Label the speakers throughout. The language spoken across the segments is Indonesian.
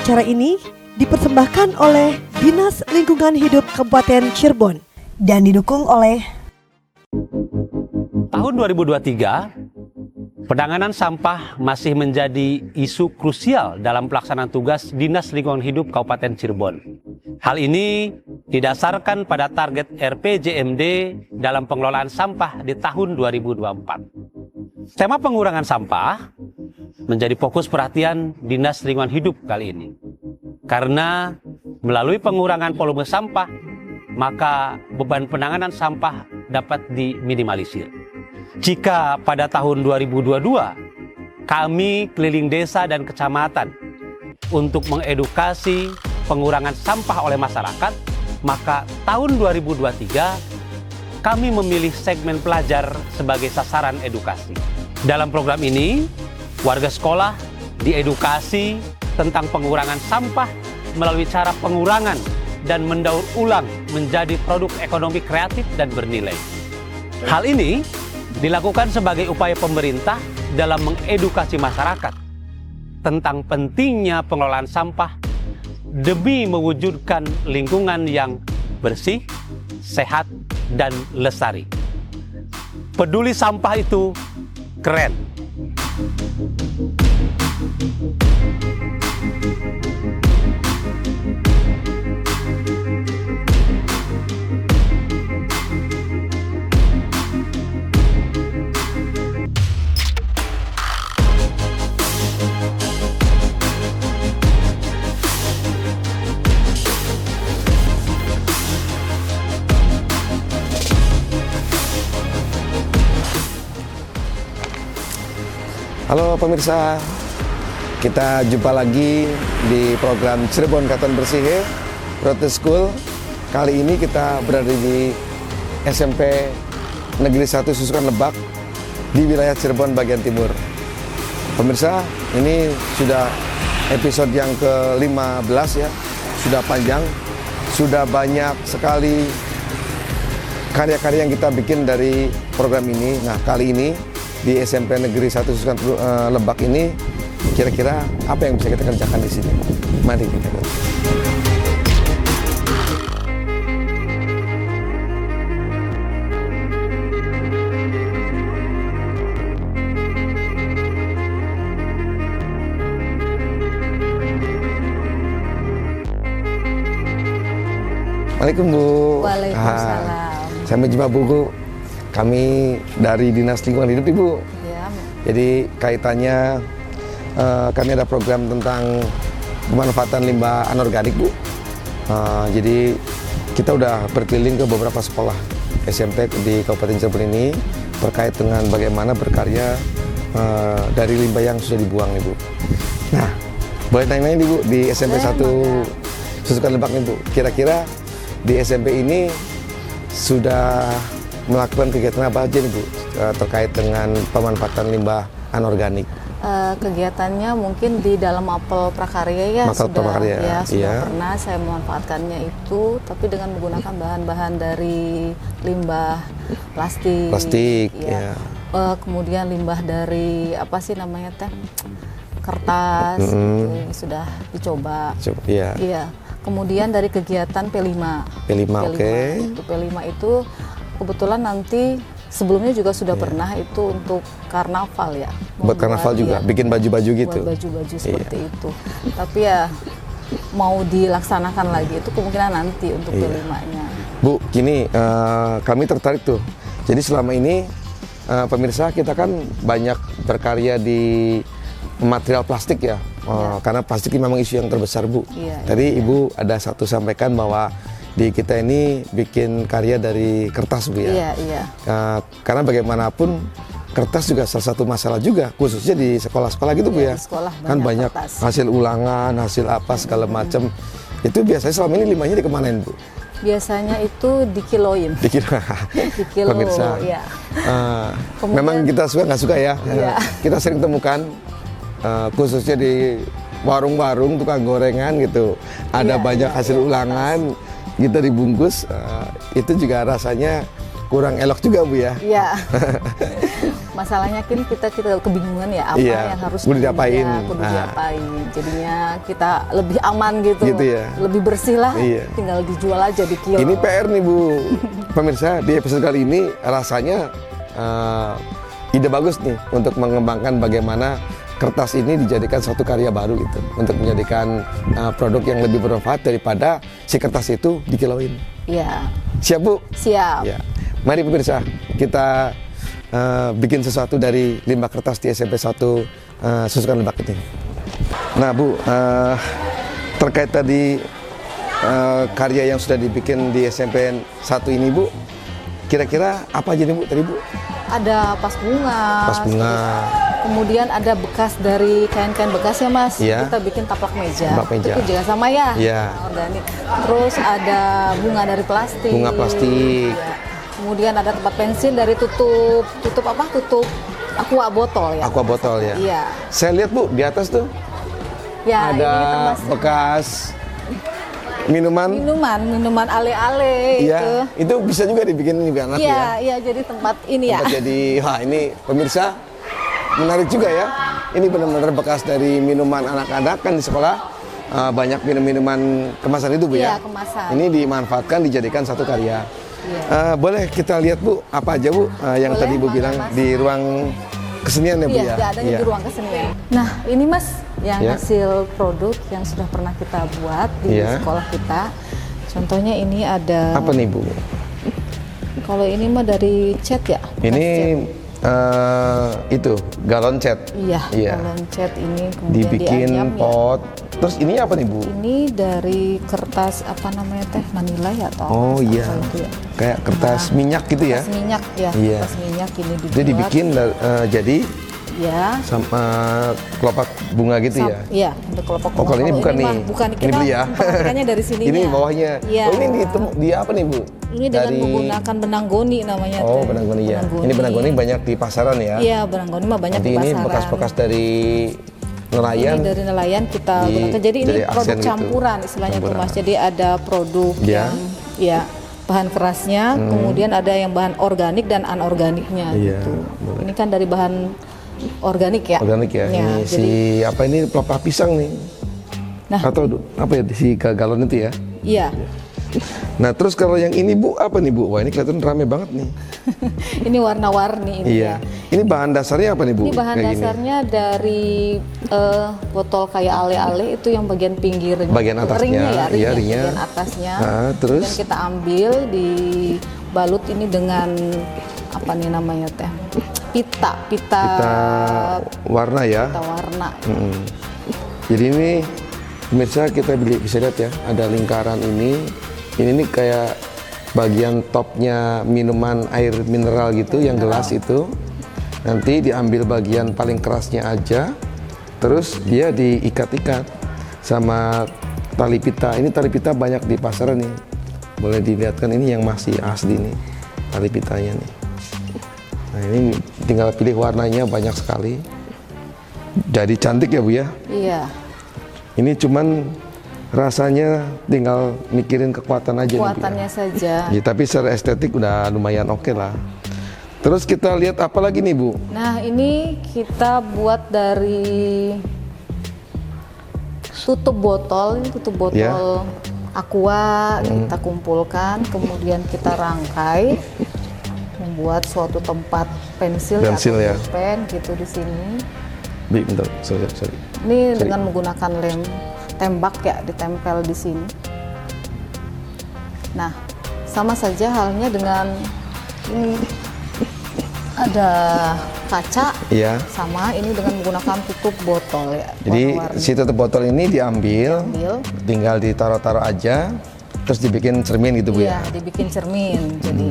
Speaker 1: Acara ini dipersembahkan oleh Dinas Lingkungan Hidup Kabupaten Cirebon dan didukung oleh
Speaker 2: Tahun 2023, penanganan sampah masih menjadi isu krusial dalam pelaksanaan tugas Dinas Lingkungan Hidup Kabupaten Cirebon. Hal ini didasarkan pada target RPJMD dalam pengelolaan sampah di tahun 2024. Tema pengurangan sampah menjadi fokus perhatian Dinas Lingkungan Hidup kali ini. Karena melalui pengurangan volume sampah, maka beban penanganan sampah dapat diminimalisir. Jika pada tahun 2022, kami keliling desa dan kecamatan untuk mengedukasi pengurangan sampah oleh masyarakat, maka tahun 2023, kami memilih segmen pelajar sebagai sasaran edukasi. Dalam program ini, warga sekolah diedukasi tentang pengurangan sampah melalui cara pengurangan dan mendaur ulang menjadi produk ekonomi kreatif dan bernilai. Hal ini dilakukan sebagai upaya pemerintah dalam mengedukasi masyarakat tentang pentingnya pengelolaan sampah demi mewujudkan lingkungan yang bersih, sehat, dan lestari. Peduli sampah itu keren.
Speaker 3: Halo pemirsa, kita jumpa lagi di program Cirebon Katan Bersih Road to School. Kali ini kita berada di SMP Negeri 1 Susukan Lebak di wilayah Cirebon bagian timur. Pemirsa, ini sudah episode yang ke-15 ya, sudah panjang, sudah banyak sekali karya-karya yang kita bikin dari program ini. Nah, kali ini di SMP Negeri 1 Susukan Lebak ini kira-kira apa yang bisa kita kerjakan di sini? Mari kita lihat. Assalamualaikum Bu.
Speaker 4: Waalaikumsalam.
Speaker 3: Saya menjumpa Bu. Kami dari Dinas Lingkungan Hidup Ibu.
Speaker 4: Ya.
Speaker 3: Jadi kaitannya kami ada program tentang pemanfaatan limbah anorganik Bu. Jadi kita udah berkeliling ke beberapa sekolah SMP di Kabupaten Cirebon ini terkait dengan bagaimana berkarya dari limbah yang sudah dibuang nih Bu. Nah, boleh tanya-tanya nih Bu di SMP 1 Susukan Lebak nih Bu. Kira-kira di SMP ini sudah melakukan kegiatan apa aja nih Bu terkait dengan pemanfaatan limbah anorganik?
Speaker 4: Kegiatannya mungkin di dalam mapel prakarya ya, sudah pernah saya memanfaatkannya itu, tapi dengan menggunakan bahan-bahan dari limbah plastik ya. Kemudian limbah dari apa sih namanya teh, kertas gitu, sudah dicoba. Iya. Kemudian dari kegiatan P5
Speaker 3: oke.
Speaker 4: Itu P5 itu kebetulan nanti sebelumnya juga sudah pernah itu untuk karnaval ya.
Speaker 3: Buat karnaval juga, bikin baju-baju gitu.
Speaker 4: Buat baju-baju seperti itu. Tapi ya mau dilaksanakan lagi itu kemungkinan nanti untuk P5-nya.
Speaker 3: Bu, gini kami tertarik tuh. Jadi selama ini pemirsa kita kan banyak berkarya di material plastik ya. Karena plastik ini memang isu yang terbesar Bu. Tadi Ibu ada satu sampaikan bahwa di kita ini bikin karya dari kertas Bu ya.
Speaker 4: Iya.
Speaker 3: Karena bagaimanapun kertas juga salah satu masalah juga, khususnya di sekolah-sekolah gitu Bu ya.
Speaker 4: Sekolah
Speaker 3: kan banyak
Speaker 4: kertas.
Speaker 3: Hasil ulangan, hasil apa segala macam. Itu biasanya selama ini limbahnya dikemanain Bu?
Speaker 4: Biasanya itu dikiloin.
Speaker 3: Dikira.
Speaker 4: Dikilo,
Speaker 3: Pemirsa.
Speaker 4: ya.
Speaker 3: Memang kita suka nggak suka ya. Kita sering temukan khususnya di warung-warung tukang gorengan gitu. Ada banyak hasil ulangan. Kita dibungkus, itu juga rasanya kurang elok juga Bu ya.
Speaker 4: Iya. Masalahnya kan kita kebingungan ya apa yang harus
Speaker 3: diapain.
Speaker 4: diapain. Jadinya kita lebih aman gitu ya. Lebih bersih lah. Tinggal dijual aja di kios.
Speaker 3: Ini PR nih Bu. Pemirsa, di episode kali ini rasanya ide bagus nih untuk mengembangkan bagaimana kertas ini dijadikan suatu karya baru gitu, untuk menjadikan produk yang lebih bermanfaat daripada si kertas itu dikilauin.
Speaker 4: Iya.
Speaker 3: Siap Bu?
Speaker 4: Siap.
Speaker 3: Ya. Mari pemirsa, kita bikin sesuatu dari limbah kertas di SMP 1 Susukan Lebak ini. Nah Bu, terkait tadi karya yang sudah dibikin di SMP 1 ini Bu, kira-kira apa aja nih Bu tadi Bu?
Speaker 4: Ada pas bunga. Kemudian ada bekas dari kain-kain bekas ya Mas. Kita bikin taplak meja. Itu juga sama ya. Organik. Terus ada bunga dari plastik.
Speaker 3: Bunga plastik.
Speaker 4: Kemudian ada tempat pensil dari tutup aqua botol ya.
Speaker 3: Aqua botol ya.
Speaker 4: Iya.
Speaker 3: Saya lihat Bu di atas tuh.
Speaker 4: Ya,
Speaker 3: ada bekas minuman ale-ale itu bisa juga dibikin ini anak ya.
Speaker 4: Iya, jadi tempat ini ya.
Speaker 3: Jadi wah ini pemirsa menarik juga ya. Ini benar-benar bekas dari minuman anak-anak kan di sekolah banyak minuman kemasan itu Bu ya.
Speaker 4: Iya, kemasan.
Speaker 3: Ini dimanfaatkan dijadikan satu karya. Boleh kita lihat Bu apa aja Bu yang
Speaker 4: boleh,
Speaker 3: tadi Bu bilang
Speaker 4: Mas.
Speaker 3: di ruang kesenian ya Bu ya.
Speaker 4: Iya, adanya di ruang kesenian. Nah, ini Mas yang hasil produk yang sudah pernah kita buat di sekolah kita. Contohnya ini ada.
Speaker 3: Apa nih Bu?
Speaker 4: Kalau ini mah dari cat ya.
Speaker 3: Ini itu galon cat.
Speaker 4: Iya. Galon cat ini kemudian
Speaker 3: dibikin pot. Terus ini apa nih Bu?
Speaker 4: Ini dari kertas apa namanya teh Manila ya atau?
Speaker 3: Oh iya.
Speaker 4: Itu ya?
Speaker 3: Kayak kertas minyak gitu ya?
Speaker 4: Kertas minyak ya. Kertas minyak ini dibuat.
Speaker 3: Itu dibikin jadi.
Speaker 4: Ya.
Speaker 3: Sama kelopak bunga gitu ya?
Speaker 4: Iya, untuk kelopak bunga.
Speaker 3: Kalau ini bukan nih.
Speaker 4: Bukan,
Speaker 3: ini beli ya.
Speaker 4: Makanya dari sini.
Speaker 3: Ini bawahnya.
Speaker 4: Ya.
Speaker 3: Oh ini di apa nih Bu?
Speaker 4: Ini dengan menggunakan benang goni namanya.
Speaker 3: Oh benang goni ya. Ini benang goni banyak di pasaran ya?
Speaker 4: Iya benang goni mah banyak di pasaran.
Speaker 3: Ini bekas-bekas dari nelayan.
Speaker 4: Ini dari nelayan kita gunakan. Jadi ini produk campuran istilahnya tuh Mas. Jadi ada produk yang bahan kerasnya, kemudian ada yang bahan organik dan anorganiknya gitu.
Speaker 3: Boleh.
Speaker 4: Ini kan dari bahan organik ya.
Speaker 3: Organik ya. Ini jadi, apa ini pelepah pisang nih. Nah, atau apa ya si galon itu ya?
Speaker 4: Iya.
Speaker 3: Nah, terus kalau yang ini Bu, apa nih Bu? Wah, ini kelihatan rame banget nih.
Speaker 4: Ini warna-warni ini ya.
Speaker 3: Ini bahan dasarnya apa nih Bu?
Speaker 4: Ini bahan dasarnya dari botol kayak ale-ale itu yang bagian pinggir.
Speaker 3: Bagian atasnya.
Speaker 4: Ringnya. Bagian atasnya.
Speaker 3: Nah, terus?
Speaker 4: Dan kita ambil dibalut ini dengan apa nih namanya teh? Pita
Speaker 3: warna ya.
Speaker 4: Pita warna.
Speaker 3: Jadi ini pemirsa kita bisa lihat ya, ada lingkaran ini nih kayak bagian topnya minuman air mineral gitu, yang gelas itu. Nanti diambil bagian paling kerasnya aja, terus dia diikat-ikat sama tali pita. Ini tali pita banyak di pasaran nih. Boleh dilihatkan ini yang masih asli nih tali pitanya nih. Nah ini tinggal pilih warnanya banyak sekali. Jadi cantik ya Bu ya?
Speaker 4: Iya.
Speaker 3: Ini cuman rasanya tinggal mikirin kekuatan aja.
Speaker 4: Kekuatannya saja.
Speaker 3: Ya, tapi secara estetik udah lumayan oke lah. Terus kita lihat apa lagi nih Bu?
Speaker 4: Nah ini kita buat dari tutup botol aqua kita kumpulkan, kemudian kita rangkai. Membuat suatu tempat pensil atau pen gitu di sini.
Speaker 3: Bentar, sorry.
Speaker 4: Ini dengan menggunakan lem tembak ya, ditempel di sini. Nah, sama saja halnya dengan ini ada kaca.
Speaker 3: Iya.
Speaker 4: Sama ini dengan menggunakan tutup botol ya.
Speaker 3: Jadi si tutup botol ini diambil, tinggal ditaruh-taruh aja, terus dibikin cermin gitu Bu ya?
Speaker 4: Iya, dibikin cermin. Jadi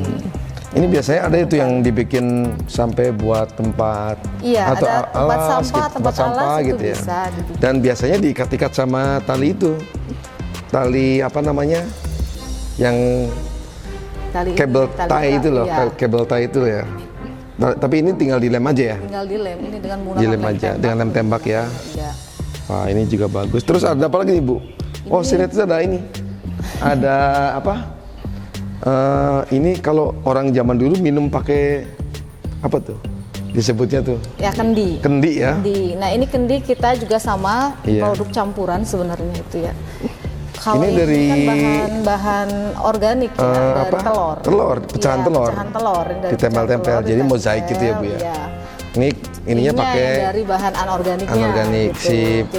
Speaker 3: ini biasanya ada itu yang dibikin sampai buat tempat
Speaker 4: atau ada tempat sampah
Speaker 3: gitu ya. Dan biasanya diikat-ikat sama tali itu. Tali apa namanya? Yang kabel tie itu loh, kabel tie itu ya. Nah, tapi ini tinggal dilem aja ya?
Speaker 4: Tinggal dilem, ini dengan menggunakan
Speaker 3: dilem aja, dengan lem tembak ya. Iya. Wah ini juga bagus. Terus ada apa lagi nih Bu? Oh saya lihat ada ini. Ada apa? Ini kalau orang zaman dulu minum pakai apa tuh? Disebutnya tuh?
Speaker 4: Ya kendi.
Speaker 3: Kendi ya?
Speaker 4: Kendi. Nah ini kendi kita juga sama produk campuran sebenarnya itu ya. Kalau ini dari kan bahan organik ya, dari telur.
Speaker 3: Telur, pecahan telur.
Speaker 4: Pecahan telur.
Speaker 3: Ditempel-tempel, jadi mozaik gitu ya Bu ya? Iya. Ininya pakai
Speaker 4: dari bahan anorganiknya.
Speaker 3: Anorganik,
Speaker 4: gitu.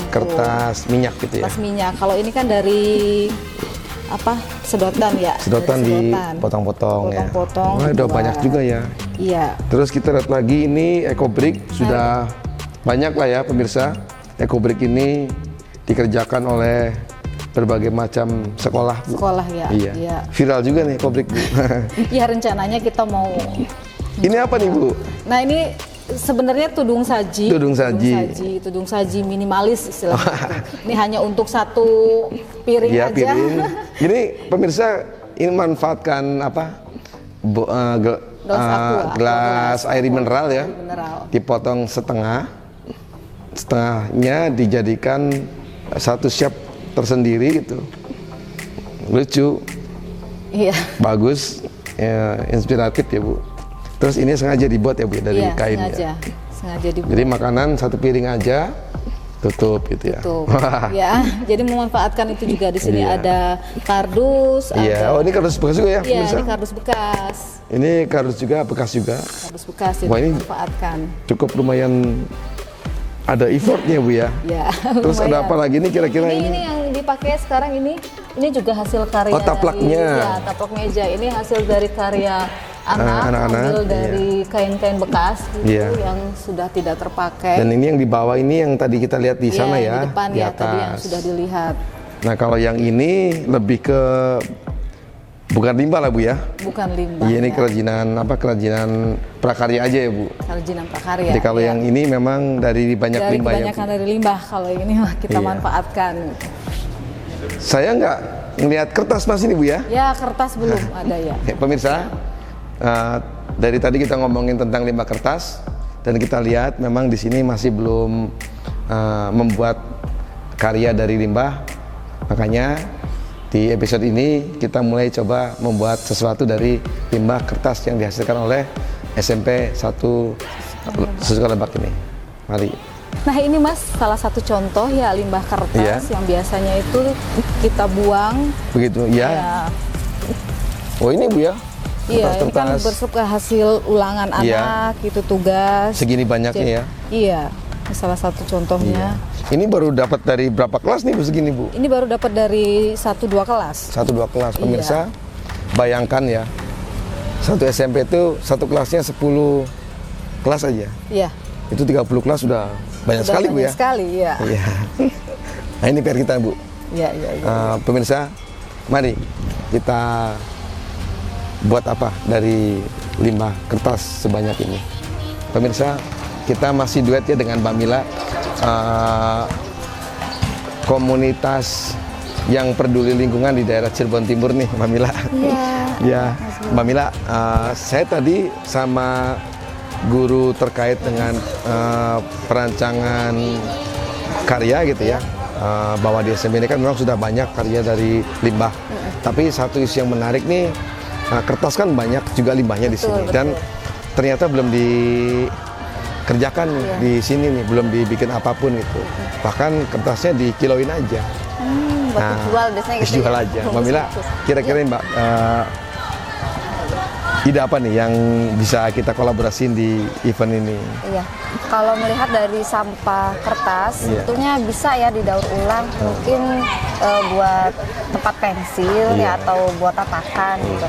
Speaker 3: kertas minyak gitu ya?
Speaker 4: Kertas minyak. Kalau ini kan dari sedotan ya.
Speaker 3: Sedotan dipotong-potong ya.
Speaker 4: Potong-potong.
Speaker 3: Wah, udah banyak juga ya.
Speaker 4: Iya.
Speaker 3: Terus kita lihat lagi ini EcoBrick sudah banyak lah ya pemirsa. EcoBrick ini dikerjakan oleh berbagai macam sekolah. Bu.
Speaker 4: Sekolah ya.
Speaker 3: Iya. Viral juga nih EcoBrick Bu.
Speaker 4: Iya rencananya kita mau.
Speaker 3: Ini apa nih Bu?
Speaker 4: Nah ini sebenarnya tudung saji. Tudung saji minimalis istilahnya. Ini hanya untuk satu piring aja.
Speaker 3: Piring. Ini pemirsa ini manfaatkan gelas air mineral ya. Dipotong setengahnya dijadikan satu shape tersendiri gitu. Lucu. Iya. Bagus, inspiratif ya Bu. Terus ini sengaja dibuat ya Bu dari kain sengaja dibuat. Jadi makanan satu piring aja tutup gitu ya.
Speaker 4: Ya, jadi memanfaatkan itu juga di sini ada kardus.
Speaker 3: Iya. Oh ini kardus bekas juga ya?
Speaker 4: Iya, ini kardus bekas.
Speaker 3: Ini kardus juga bekas juga.
Speaker 4: Kardus bekas itu dimanfaatkan. Cukup
Speaker 3: lumayan ada effortnya Bu ya.
Speaker 4: Iya.
Speaker 3: Terus ada apa lagi nih kira-kira ini?
Speaker 4: Ini yang dipakai sekarang ini juga hasil karya.
Speaker 3: Oh taplaknya.
Speaker 4: Taplak meja. Ini hasil dari karya anak-anak ambil dari kain-kain bekas gitu yang sudah tidak terpakai.
Speaker 3: Dan ini yang di bawah ini yang tadi kita lihat di sana ya,
Speaker 4: di depan
Speaker 3: di
Speaker 4: ya
Speaker 3: atas.
Speaker 4: tadi yang sudah dilihat.
Speaker 3: Nah kalau yang ini lebih ke bukan limbah lah Bu ya?
Speaker 4: Bukan limbah.
Speaker 3: Iya ini kerajinan prakarya aja ya Bu.
Speaker 4: Kerajinan prakarya.
Speaker 3: Jadi kalau yang ini memang dari banyak limbah ya.
Speaker 4: Kebanyakan dari limbah kalau yang ini kita manfaatkan.
Speaker 3: Saya nggak ngelihat kertas Mas ini Bu ya?
Speaker 4: Ya kertas belum ada ya.
Speaker 3: Pemirsa. Dari tadi kita ngomongin tentang limbah kertas dan kita lihat memang di sini masih belum membuat karya dari limbah. Makanya di episode ini kita mulai coba membuat sesuatu dari limbah kertas yang dihasilkan oleh SMP 1 Susukan Lebak ini. Mari.
Speaker 4: Nah ini Mas salah satu contoh ya limbah kertas yang biasanya itu kita buang.
Speaker 3: Begitu ya. Oh ini Bu ya.
Speaker 4: Iya, ini kan hasil ulangan anak, itu tugas.
Speaker 3: Segini banyaknya ya?
Speaker 4: Iya, ini salah satu contohnya.
Speaker 3: Iya. Ini baru dapat dari berapa kelas nih Bu segini Bu?
Speaker 4: Ini baru dapat dari 1-2 kelas.
Speaker 3: 1-2 kelas, pemirsa. Bayangkan ya, satu SMP itu satu kelasnya 10 kelas aja.
Speaker 4: Iya.
Speaker 3: Itu 30 kelas sudah banyak sekali Bu ya?
Speaker 4: Banyak sekali, iya.
Speaker 3: Nah ini PR kita Bu.
Speaker 4: Iya.
Speaker 3: Pemirsa, mari kita buat apa dari limbah kertas sebanyak ini. Pemirsa, kita masih duet ya dengan Mbak Mila, komunitas yang peduli lingkungan di daerah Cirebon Timur nih Mbak Mila. Ya, Mbak Mila, saya tadi sama guru terkait dengan perancangan karya gitu ya, bahwa di SMP ini kan memang sudah banyak karya dari limbah. Tapi satu isu yang menarik nih, kertas kan banyak juga limbahnya di sini dan ternyata belum dikerjakan di sini nih, belum dibikin apapun gitu. Bahkan kertasnya dikiloin aja.
Speaker 4: Buat dijual biasanya gitu.
Speaker 3: Dijual aja. Mbak Mila, kira-kira Mbak ide apa nih yang bisa kita kolaborasiin di event ini?
Speaker 5: Iya, kalau melihat dari sampah kertas, sebetulnya bisa ya didaur ulang, mungkin buat tempat pensil ya atau buat tatakan gitu.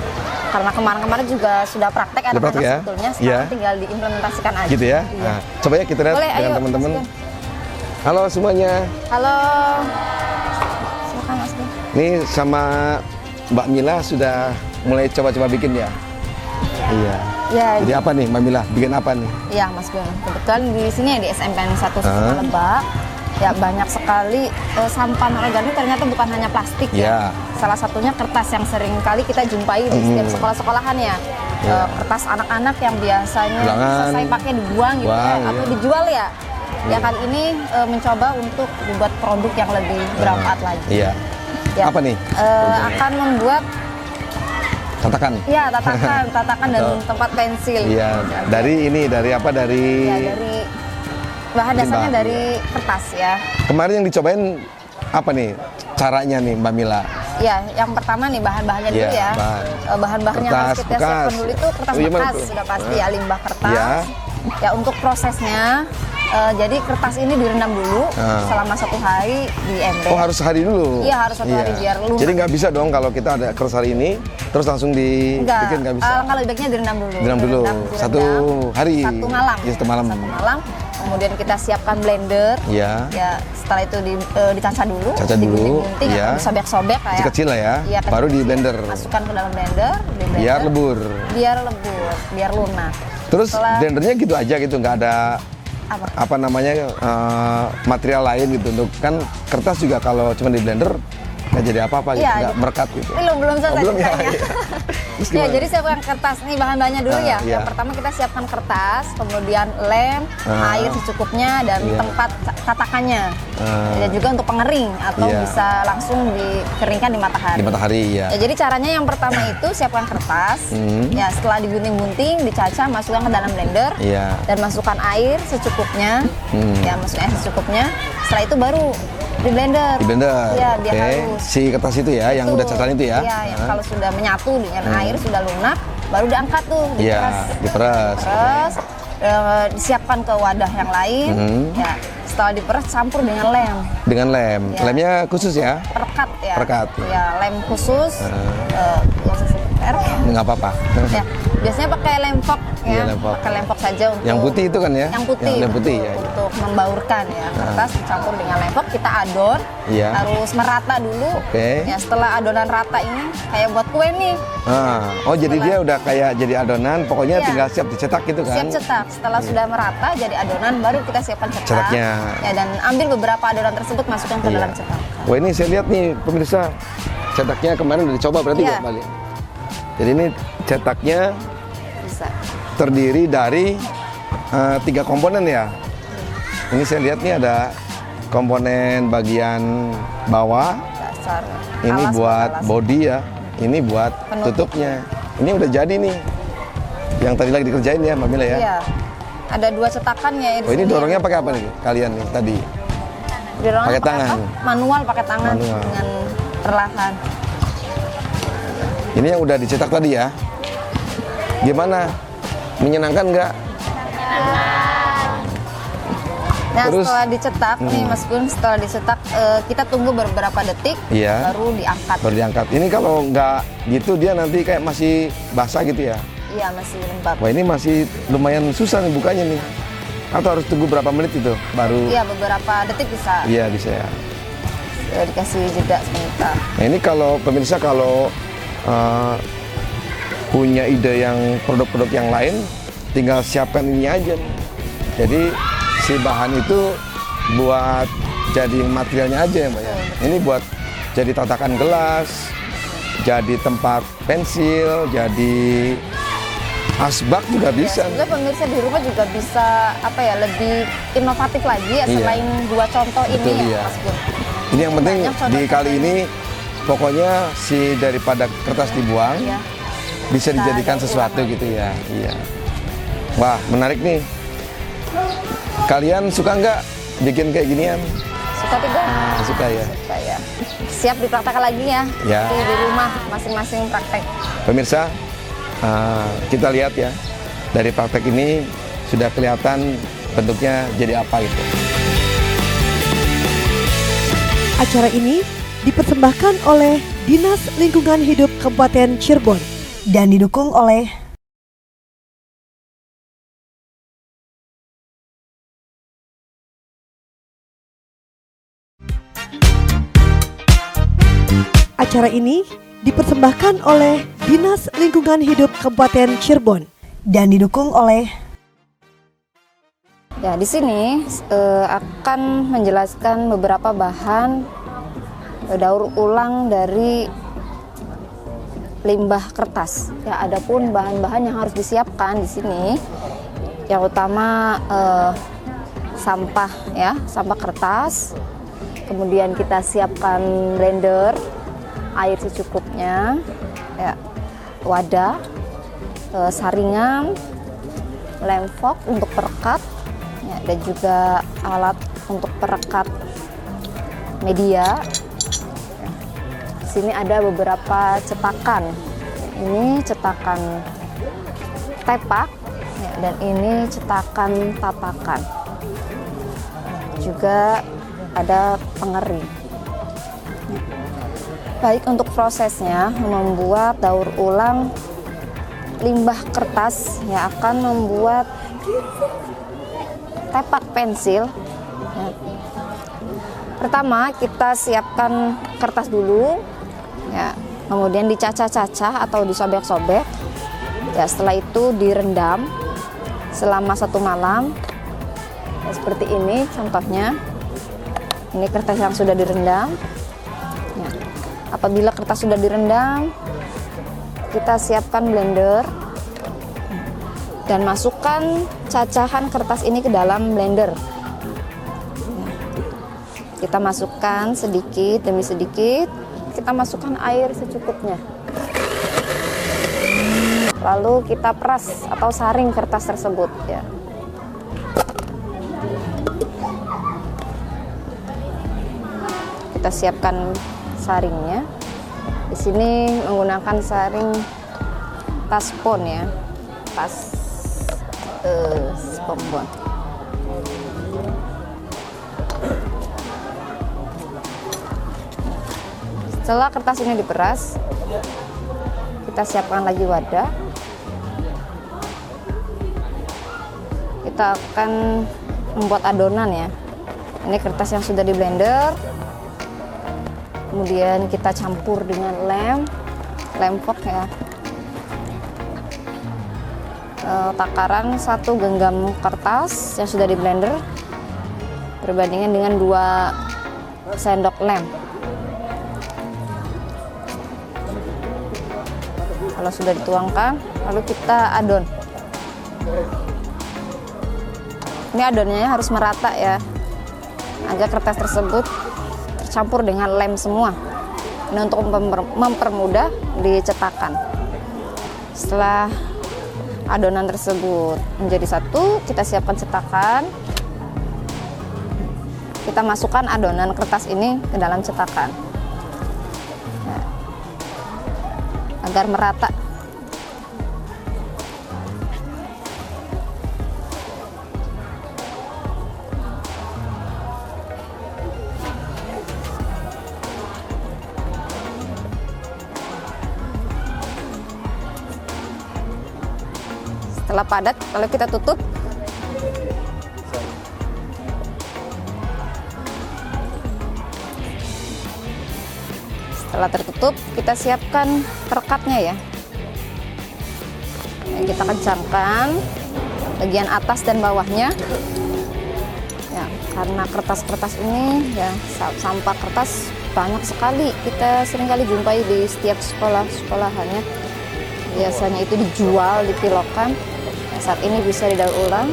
Speaker 5: Karena kemarin-kemarin juga sudah praktek anak-anak sebetulnya, sekarang tinggal diimplementasikan aja.
Speaker 3: Gitu ya?
Speaker 5: Iya.
Speaker 3: Nah, coba ya kita lihat dengan teman-teman. Halo semuanya.
Speaker 5: Halo. Silakan Mas Ben.
Speaker 3: Ini sama Mbak Mila sudah mulai coba-coba bikin ya? Iya.
Speaker 5: Ya,
Speaker 3: jadi apa nih Mbak Mila? Bikin apa nih?
Speaker 5: Iya Mas Ben. Kebetulan di sini ya di SMPN 1 Susukan Lebak. Ya banyak sekali sampah organik ternyata bukan hanya plastik ya. Salah satunya kertas yang sering kali kita jumpai di setiap sekolah-sekolahan ya. Kertas anak-anak yang biasanya selesai pakai dibuang gitu ya, atau dijual ya. Ya kali ini mencoba untuk membuat produk yang lebih bermanfaat lagi.
Speaker 3: Iya.
Speaker 5: Ya,
Speaker 3: apa nih?
Speaker 5: Akan membuat
Speaker 3: tatakan.
Speaker 5: Iya, tatakan dan tempat pensil.
Speaker 3: Iya, dari apa? Dari
Speaker 5: ya, dari bahan dasarnya dari kertas ya.
Speaker 3: Kemarin yang dicobain apa nih caranya nih Mbak Mila?
Speaker 5: Ya, yang pertama nih bahan-bahannya dulu ya. Bahan-bahannya harus kita siapkan dulu itu kertas bekas sudah pasti ya, limbah kertas. Ya, untuk prosesnya jadi kertas ini direndam dulu selama 1 hari di ember.
Speaker 3: Oh, harus sehari dulu?
Speaker 5: Iya, harus 1 hari biar lunak.
Speaker 3: Jadi nggak bisa dong kalau kita ada kertas hari ini terus langsung dibikin, nggak bisa?
Speaker 5: Kalau lebih baiknya direndam dulu.
Speaker 3: Direndam dulu, 1 hari?
Speaker 5: 1 malam.
Speaker 3: Ya, 1 malam.
Speaker 5: 1 malam. Kemudian kita siapkan blender.
Speaker 3: Iya.
Speaker 5: Ya, setelah itu dicacah dulu.
Speaker 3: Cacah dulu.
Speaker 5: Digunting-gunting
Speaker 3: Iya.
Speaker 5: atau sobek-sobek kayak.
Speaker 3: Kecil lah ya.
Speaker 5: Iya,
Speaker 3: baru di blender.
Speaker 5: Masukkan ke dalam blender, di blender.
Speaker 3: Biar lebur.
Speaker 5: Biar lunak.
Speaker 3: Terus blendernya gitu aja gitu, nggak ada apa namanya material lain gitu. Untuk kan kertas juga kalau cuma di blender nggak jadi apa-apa gitu, nggak merekat gitu.
Speaker 5: Belum selesai
Speaker 3: belum ya.
Speaker 5: Ya, jadi siapkan kertas nih bahan-bahannya dulu ya.
Speaker 3: Iya.
Speaker 5: Yang pertama kita siapkan kertas, kemudian lem, air secukupnya dan tempat tatakannya. Dan juga untuk pengering atau bisa langsung dikeringkan di matahari.
Speaker 3: Di matahari ya.
Speaker 5: Ya, jadi caranya yang pertama itu siapkan kertas. Ya, setelah digunting-gunting, dicacah, masukkan ke dalam blender. Dan masukkan air secukupnya. Ya, masukkan air secukupnya. Setelah itu baru di blender.
Speaker 3: Di blender.
Speaker 5: Iya, biar halus.
Speaker 3: Si kertas itu ya, yang udah cacahan itu ya.
Speaker 5: Iya, yang kalau sudah menyatu dengan air sudah lunak, baru diangkat tuh, diperas.
Speaker 3: Diperas.
Speaker 5: Disiapkan ke wadah yang lain. Ya, setelah diperas campur dengan lem.
Speaker 3: Dengan lem.
Speaker 5: Ya.
Speaker 3: Lemnya khusus ya?
Speaker 5: Perekat ya.
Speaker 3: Perekat.
Speaker 5: Ya, lem khusus.
Speaker 3: Nggak apa-apa.
Speaker 5: Ya, biasanya pakai lem fok ya.
Speaker 3: Lem fok.
Speaker 5: Pakai lem fok saja untuk
Speaker 3: yang putih itu kan ya?
Speaker 5: Yang putih.
Speaker 3: Yang putih ya.
Speaker 5: Untuk membaurkan ya. Kertas dicampur dengan lem fok, kita adon. Harus merata dulu. Ya, setelah adonan rata ini kayak buat kue nih.
Speaker 3: Oh, jadi dia udah kayak jadi adonan, pokoknya tinggal siap dicetak gitu kan?
Speaker 5: Siap cetak. Setelah sudah merata jadi adonan, baru kita siapkan
Speaker 3: cetaknya.
Speaker 5: Ya, dan ambil beberapa adonan tersebut masukkan ke dalam cetak.
Speaker 3: Wah, ini saya lihat nih pemirsa, cetaknya kemarin udah dicoba berarti nggak balik? Jadi ini cetaknya
Speaker 5: bisa
Speaker 3: terdiri dari 3 komponen ya. Ini saya lihat nih ada komponen bagian bawah.
Speaker 5: Dasar.
Speaker 3: Ini buat body ya. Ini buat tutupnya. Ini udah jadi nih. Yang tadi lagi dikerjain ya, Mbak Mila ya.
Speaker 5: Iya. Ada 2 cetakannya ya.
Speaker 3: Ini dorongnya pakai apa nih kalian nih tadi? Pakai tangan.
Speaker 5: Manual pakai tangan dengan perlahan.
Speaker 3: Ini yang udah dicetak tadi ya. Gimana? Menyenangkan nggak?
Speaker 5: Nah, setelah dicetak nih Mas Gun, setelah dicetak kita tunggu beberapa detik baru diangkat.
Speaker 3: Baru diangkat. Ini kalau nggak gitu dia nanti kayak masih basah gitu ya?
Speaker 5: Iya, masih lembab.
Speaker 3: Wah, ini masih lumayan susah nih bukanya nih. Atau harus tunggu berapa menit itu baru?
Speaker 5: Iya, beberapa detik bisa.
Speaker 3: Iya, bisa ya.
Speaker 5: Dikasih jeda sebentar.
Speaker 3: Nah, ini kalau pemirsa punya ide yang produk-produk yang lain, tinggal siapkan ini aja nih. Jadi si bahan itu buat jadi materialnya aja ya Mbak ya. Ini buat jadi tatakan gelas, jadi tempat pensil, jadi asbak juga bisa.
Speaker 5: Sebenarnya pemirsa di rumah juga bisa lebih inovatif lagi ya selain 2 contoh ini ya Mas Gun.
Speaker 3: Ini yang penting di kali ini pokoknya daripada kertas dibuang bisa dijadikan sesuatu gitu ya. Iya. Wah, menarik nih. Kalian suka nggak bikin kayak ginian?
Speaker 5: Suka tidak?
Speaker 3: Suka ya.
Speaker 5: Suka ya. Siap dipraktekkan lagi ya. Di rumah masing-masing praktek.
Speaker 3: Pemirsa, kita lihat ya dari praktek ini sudah kelihatan bentuknya jadi apa gitu.
Speaker 1: Acara ini dipersembahkan oleh Dinas Lingkungan Hidup Kabupaten Cirebon dan didukung oleh Acara ini dipersembahkan oleh Dinas Lingkungan Hidup Kabupaten Cirebon dan didukung oleh
Speaker 5: Ya, di sini akan menjelaskan beberapa bahan daur ulang dari limbah kertas. Ya, adapun bahan-bahan yang harus disiapkan di sini, yang utama sampah ya, sampah kertas. Kemudian kita siapkan blender, air secukupnya. Ya. wadah, saringan, lem fork untuk perekat, ya, dan juga alat untuk perekat media. Di sini ada beberapa cetakan. Ini cetakan tepak, ya, dan ini cetakan tatakan. Juga ada pengering. Baik, untuk prosesnya membuat daur ulang limbah kertas yang akan membuat tepak pensil. Ya. Pertama kita siapkan kertas dulu, ya, kemudian dicacah-cacah atau disobek-sobek. Ya, setelah itu direndam selama 1 malam. Ya, seperti ini contohnya. Ini kertas yang sudah direndam. Ya. Apabila kertas sudah direndam, kita siapkan blender dan masukkan cacahan kertas ini ke dalam blender. Ya. Kita masukkan sedikit demi sedikit. Kita masukkan air secukupnya. Lalu kita peras atau saring kertas tersebut, ya. Kita siapkan saringnya. Di sini menggunakan saring tas spon, ya, tas spon. Setelah kertas ini diperas, kita siapkan lagi wadah. Kita akan membuat adonan, ya. Ini kertas yang sudah di blender. Kemudian kita campur dengan lem fork, ya. Takaran 1 genggam kertas yang sudah di blender berbandingan dengan 2 sendok lem. Kalau sudah dituangkan, lalu kita adon. Ini adonannya harus merata, ya, agar kertas tersebut tercampur dengan lem semua. Ini untuk mempermudah dicetakan. Setelah adonan tersebut menjadi satu, kita siapkan cetakan. Kita masukkan adonan kertas ini ke dalam cetakan, nah, agar merata. Setelah padat, lalu kita tutup. Setelah tertutup, kita siapkan perekatnya, ya. Yang kita kencangkan bagian atas dan bawahnya. Ya, karena kertas-kertas ini, ya, sampah kertas banyak sekali. Kita seringkali jumpai di setiap sekolah-sekolahannya. Biasanya itu dijual, dikilokan. Saat ini bisa didaur ulang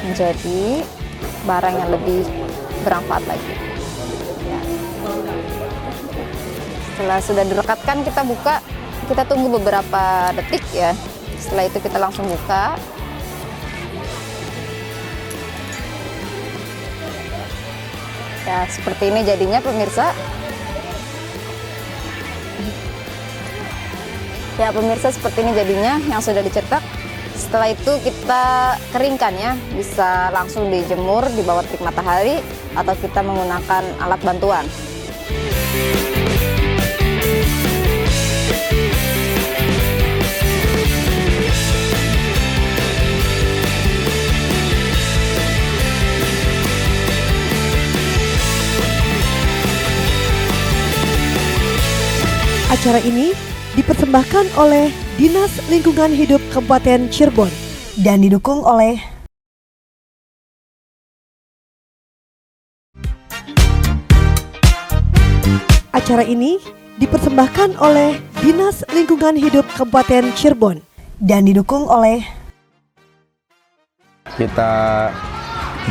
Speaker 5: menjadi barang yang lebih bermanfaat lagi. Ya. Setelah sudah direkatkan, kita buka, kita tunggu beberapa detik, ya. Setelah itu kita langsung buka. Ya, seperti ini jadinya, pemirsa. Ya, pemirsa, seperti ini jadinya yang sudah dicetak. Setelah itu kita keringkan, ya. Bisa langsung dijemur di bawah terik matahari atau kita menggunakan alat bantuan.
Speaker 1: Acara ini dipersembahkan oleh Dinas Lingkungan Hidup Kabupaten Cirebon dan didukung oleh Acara ini dipersembahkan oleh Dinas Lingkungan Hidup Kabupaten Cirebon dan didukung oleh
Speaker 3: Kita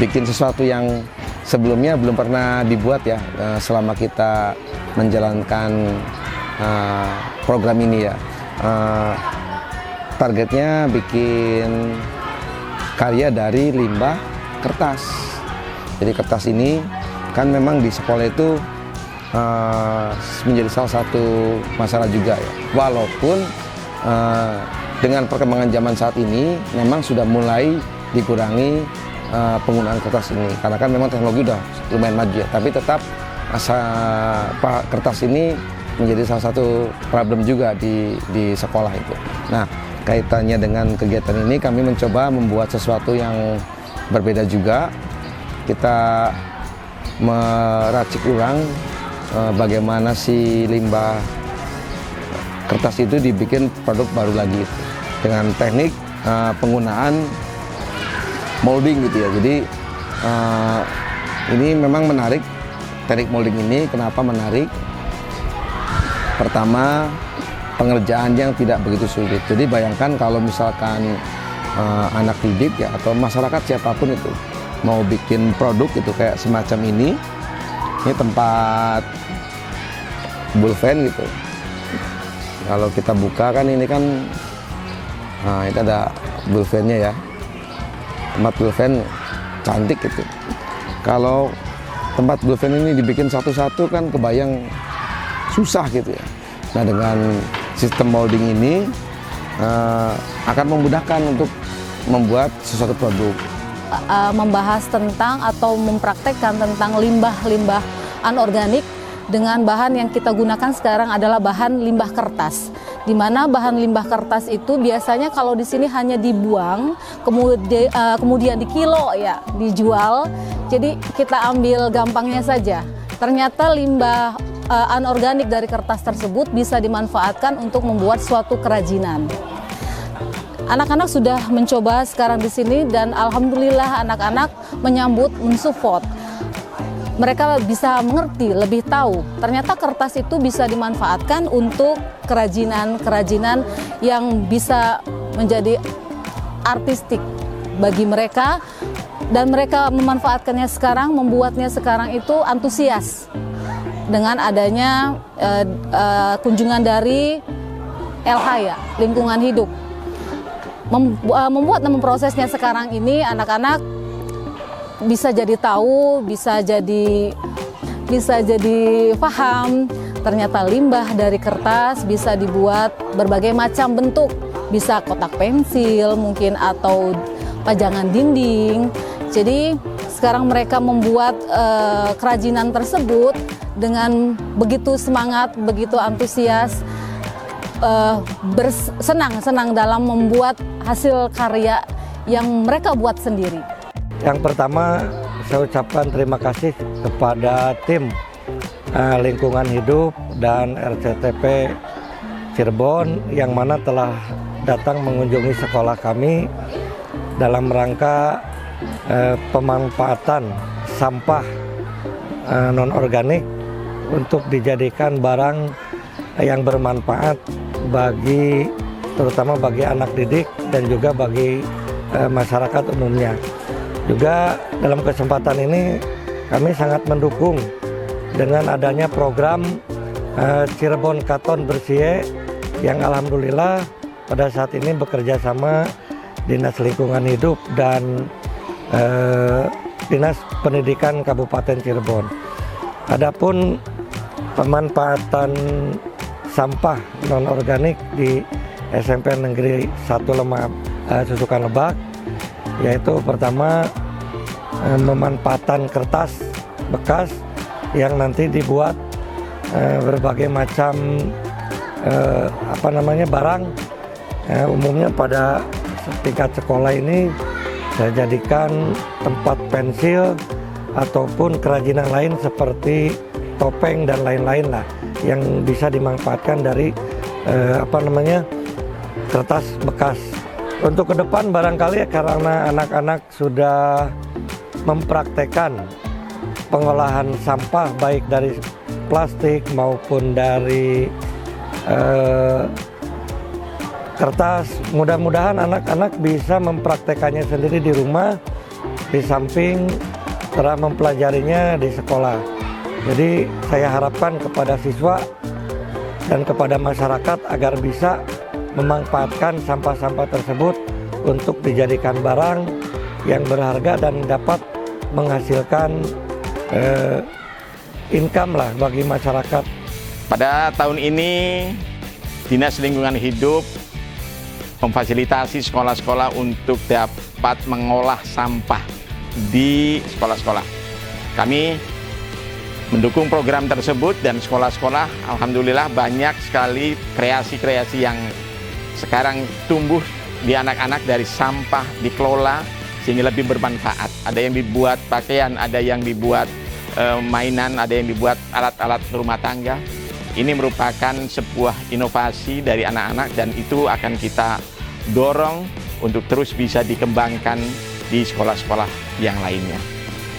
Speaker 3: bikin sesuatu yang sebelumnya belum pernah dibuat, ya, selama kita menjalankan program ini ya. Targetnya bikin karya dari limbah kertas. Jadi kertas ini kan memang di sekolah itu menjadi salah satu masalah juga ya. Walaupun dengan perkembangan zaman saat ini memang sudah mulai dikurangi penggunaan kertas ini, karena kan memang teknologi udah lumayan maju ya. Tapi tetap kertas ini menjadi salah satu problem juga di sekolah itu. Nah, kaitannya dengan kegiatan ini kami mencoba membuat sesuatu yang berbeda juga. Kita meracik ulang bagaimana si limbah kertas itu dibikin produk baru lagi dengan teknik penggunaan molding gitu ya. Jadi ini memang menarik, teknik molding ini. Kenapa menarik? Pertama, pengerjaan yang tidak begitu sulit. Jadi bayangkan kalau misalkan anak didik ya atau masyarakat siapapun itu mau bikin produk itu kayak semacam ini tempat bullpen gitu. Kalau kita buka kan ini kan, nah itu ada bullpennya ya, tempat bullpen cantik gitu. Kalau tempat bullpen ini dibikin satu-satu kan kebayang susah gitu ya. Nah, dengan sistem molding ini akan memudahkan untuk membuat sesuatu produk.
Speaker 4: Membahas tentang atau mempraktekkan tentang limbah-limbah anorganik dengan bahan yang kita gunakan sekarang adalah bahan limbah kertas. Di mana bahan limbah kertas itu biasanya kalau di sini hanya dibuang, kemudian dikilo ya, dijual. Jadi kita ambil gampangnya saja. Ternyata limbah anorganik dari kertas tersebut bisa dimanfaatkan untuk membuat suatu kerajinan. Anak-anak sudah mencoba sekarang di sini dan alhamdulillah anak-anak menyambut, mensupport. Mereka bisa mengerti, lebih tahu. Ternyata kertas itu bisa dimanfaatkan untuk kerajinan-kerajinan yang bisa menjadi artistik bagi mereka. Dan mereka memanfaatkannya sekarang, membuatnya sekarang itu antusias. Dengan adanya kunjungan dari LH ya, lingkungan hidup. Membuat dan memprosesnya sekarang ini anak-anak bisa jadi tahu, bisa jadi paham. Ternyata limbah dari kertas bisa dibuat berbagai macam bentuk, bisa kotak pensil mungkin atau pajangan dinding. Jadi sekarang mereka membuat kerajinan tersebut dengan begitu semangat, begitu antusias, bersenang-senang dalam membuat hasil karya yang mereka buat sendiri.
Speaker 6: Yang pertama, saya ucapkan terima kasih kepada tim lingkungan hidup dan RCTP Cirebon yang mana telah datang mengunjungi sekolah kami dalam rangka pemanfaatan sampah non-organik untuk dijadikan barang yang bermanfaat bagi terutama bagi anak didik dan juga bagi masyarakat umumnya. Juga dalam kesempatan ini kami sangat mendukung dengan adanya program Cirebon Katon Bersih yang alhamdulillah pada saat ini bekerja sama Dinas Lingkungan Hidup dan Dinas Pendidikan Kabupaten Cirebon. Adapun pemanfaatan sampah non-organik di SMP Negeri 1 Susukan Lebak, yaitu pertama pemanfaatan kertas bekas yang nanti dibuat berbagai macam barang. Umumnya pada tingkat sekolah ini saya jadikan tempat pensil ataupun kerajinan lain seperti topeng dan lain-lain lah yang bisa dimanfaatkan dari kertas bekas. Untuk ke depan barangkali karena anak-anak sudah mempraktekkan pengolahan sampah baik dari plastik maupun dari kertas, mudah-mudahan anak-anak bisa mempraktekannya sendiri di rumah di samping telah mempelajarinya di sekolah. Jadi saya harapkan kepada siswa dan kepada masyarakat agar bisa memanfaatkan sampah-sampah tersebut untuk dijadikan barang yang berharga dan dapat menghasilkan income lah bagi masyarakat.
Speaker 7: Pada tahun ini Dinas Lingkungan Hidup memfasilitasi sekolah-sekolah untuk dapat mengolah sampah di sekolah-sekolah. Kami mendukung program tersebut dan sekolah-sekolah alhamdulillah banyak sekali kreasi-kreasi yang sekarang tumbuh di anak-anak dari sampah dikelola sehingga lebih bermanfaat. Ada yang dibuat pakaian, ada yang dibuat mainan, ada yang dibuat alat-alat rumah tangga. Ini merupakan sebuah inovasi dari anak-anak dan itu akan kita dorong untuk terus bisa dikembangkan di sekolah-sekolah yang lainnya.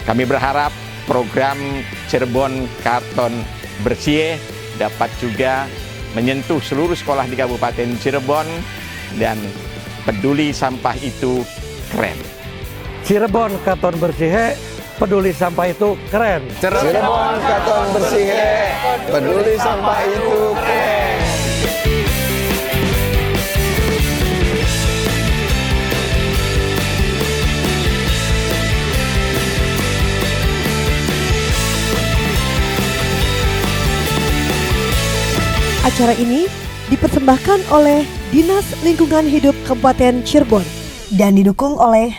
Speaker 7: Kami berharap program Cirebon Karton Bersih dapat juga menyentuh seluruh sekolah di Kabupaten Cirebon dan peduli sampah itu keren.
Speaker 6: Cirebon Karton Bersih, peduli sampah itu keren.
Speaker 3: Cirebon Karton Bersih, peduli sampah itu keren.
Speaker 1: Acara ini dipersembahkan oleh Dinas Lingkungan Hidup Kabupaten Cirebon dan didukung oleh